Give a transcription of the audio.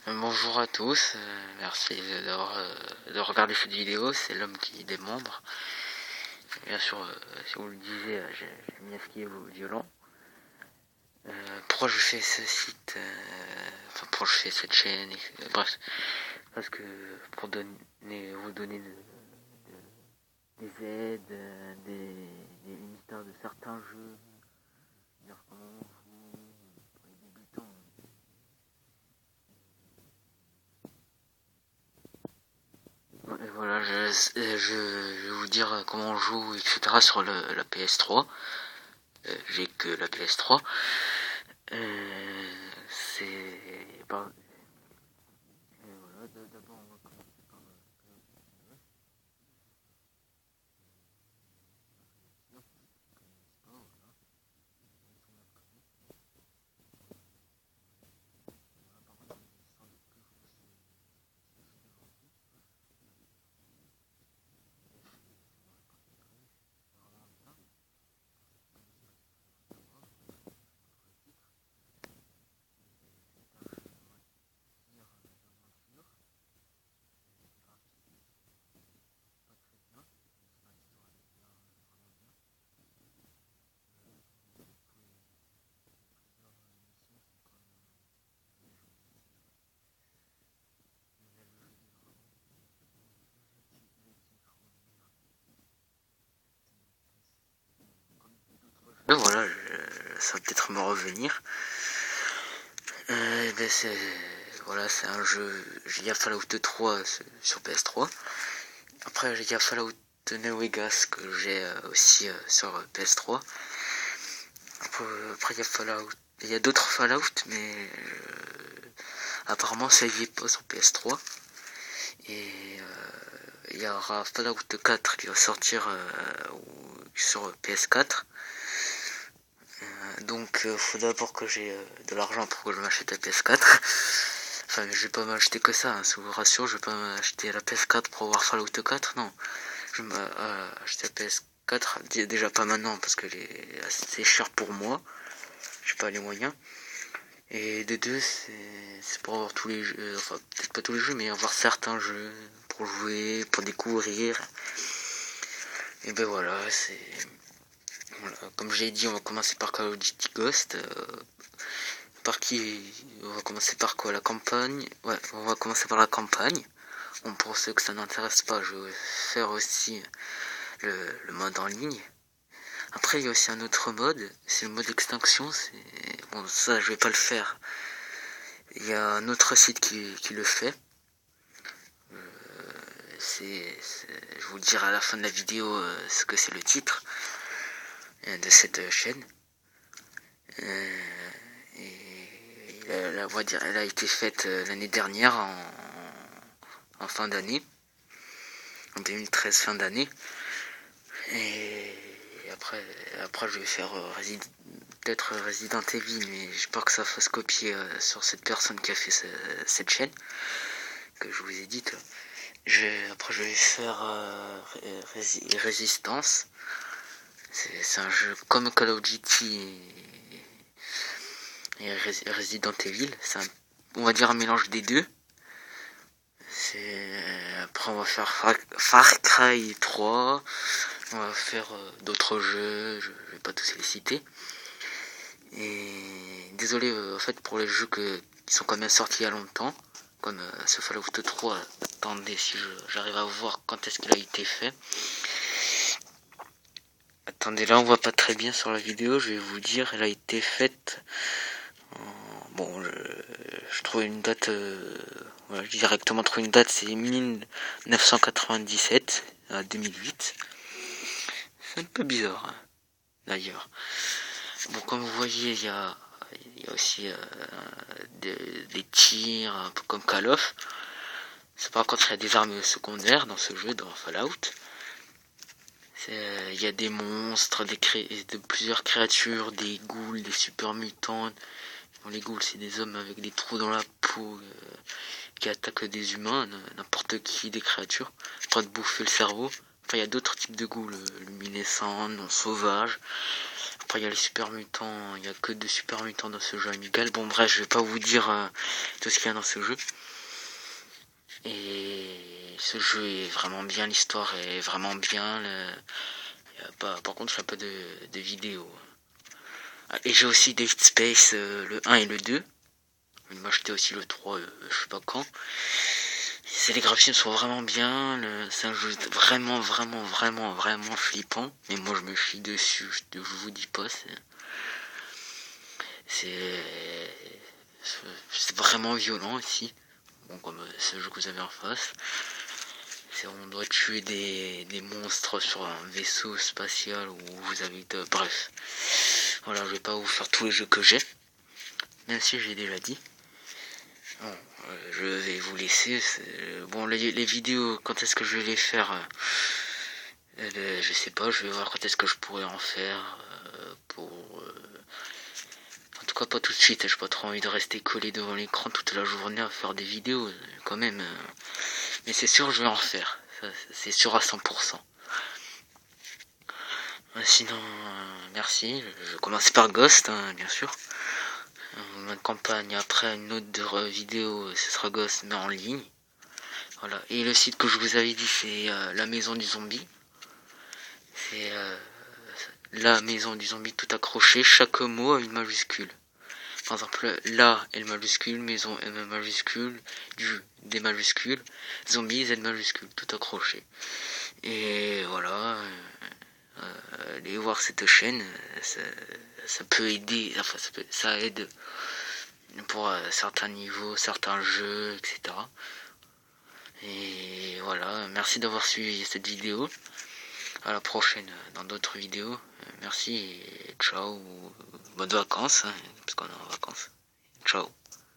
Bonjour à tous, merci de regarder cette vidéo, c'est l'homme qui démembre. Bien sûr, si vous le disiez, j'aime bien ce qui est violent. Pourquoi je fais ce site, pourquoi je fais cette chaîne, bref, parce que pour vous donner des aides, des histoires de certains jeux, dire comment on joue, pour les débutants. Et voilà, je vais vous dire comment on joue, etc. sur la PS3. J'ai que la PS3. C'est... Bah, voilà, d'abord on va commencer par... Voilà, ça va peut-être me revenir. Voilà, c'est un jeu. J'ai déjà Fallout 3 sur PS3. Après, j'ai déjà Fallout New Vegas que j'ai aussi sur PS3. Après, il y a d'autres Fallout, mais apparemment ça y est pas sur PS3. Et il y aura Fallout 4 qui va sortir sur PS4. Donc faut d'abord que j'ai de l'argent pour que je m'achète la PS4. Enfin, je vais pas m'acheter que ça, hein, si vous rassure, je vais pas m'acheter la PS4 pour avoir Fallout 4, non. Je vais m'acheter la PS4, déjà pas maintenant parce que est assez cher pour moi. J'ai pas les moyens. Et de deux, c'est pour avoir tous les jeux, enfin peut-être pas tous les jeux, mais avoir certains jeux pour jouer, pour découvrir. Et ben voilà, voilà. Comme j'ai dit, on va commencer par Call of Duty Ghost. On va commencer par quoi? La campagne. Ouais, on va commencer par la campagne. Bon, pour ceux que ça n'intéresse pas, je vais faire aussi le mode en ligne. Après, il y a aussi un autre mode, c'est le mode extinction. Bon, ça, je vais pas le faire. Il y a un autre site qui le fait. Je vous le dirai à la fin de la vidéo ce que c'est le titre de cette chaîne. Et elle a été faite l'année dernière en fin d'année, en 2013 fin d'année. Et après je vais faire peut-être Resident Evil, mais j'ai peur que ça fasse copier sur cette personne qui a fait cette chaîne que je vous ai dite. Après je vais faire Résistance. C'est un jeu comme Call of Duty et Resident Evil. On va dire un mélange des deux. Après on va faire Far Cry 3. On va faire d'autres jeux. Je vais pas tous les citer. Et désolé en fait pour les jeux qui sont quand même sortis il y a longtemps. Comme ce Fallout 3. Attendez si j'arrive à voir quand est-ce qu'il a été fait. Attendez, là on voit pas très bien sur la vidéo, je vais vous dire, elle a été faite bon, je trouve une date, voilà, j'ai directement trouvé une date, c'est 1997 à 2008. C'est un peu bizarre, hein, d'ailleurs. Bon, comme vous voyez, il y a aussi des tirs, un peu comme Call of. C'est par contre, il y a des armes secondaires dans ce jeu, dans Fallout. Il y a des monstres, de plusieurs créatures, des ghouls, des super mutants. Bon, les ghouls, c'est des hommes avec des trous dans la peau qui attaquent des humains, n'importe qui, des créatures, pour te bouffer le cerveau. Enfin, il y a d'autres types de goûts, le luminescent, non sauvage. Après, il y a les super mutants, il y a que de super mutants dans ce jeu amical. Bon, bref, je vais pas vous dire tout ce qu'il y a dans ce jeu. Et ce jeu est vraiment bien, l'histoire est vraiment bien. Par contre, je fais pas de vidéo. Et j'ai aussi Dead Space, le 1 et le 2. Je vais m'acheter aussi le 3, je sais pas quand. Les graphismes sont vraiment bien, c'est un jeu vraiment flippant, mais moi je me chie dessus, je vous dis pas, c'est vraiment violent aussi, bon, comme ce jeu que vous avez en face. On doit tuer des monstres sur un vaisseau spatial où vous avez bref, voilà, je vais pas vous faire tous les jeux que j'ai, même si j'ai déjà dit. Bon, je vais vous laisser. Bon, les vidéos, quand est-ce que je vais les faire je sais pas, je vais voir quand est-ce que je pourrais en faire. En tout cas, pas tout de suite. J'ai pas trop envie de rester collé devant l'écran toute la journée à faire des vidéos, quand même. Mais c'est sûr, je vais en faire. C'est sûr à 100%. Sinon, merci. Je commence par Ghost, hein, bien sûr. Ma campagne après une autre vidéo, ce sera Ghost mais en ligne. Voilà. Et le site que je vous avais dit, c'est la maison du zombie. C'est la maison du zombie tout accroché, chaque mot a une majuscule. Par exemple, la L majuscule, maison M majuscule, des majuscules, zombie Z majuscule, tout accroché. Et voilà, allez voir cette chaîne, ça peut aider, enfin ça aide pour certains niveaux, certains jeux, etc. Et voilà, merci d'avoir suivi cette vidéo. À la prochaine dans d'autres vidéos. Merci et ciao. Bonnes vacances, hein, parce qu'on est en vacances. Ciao.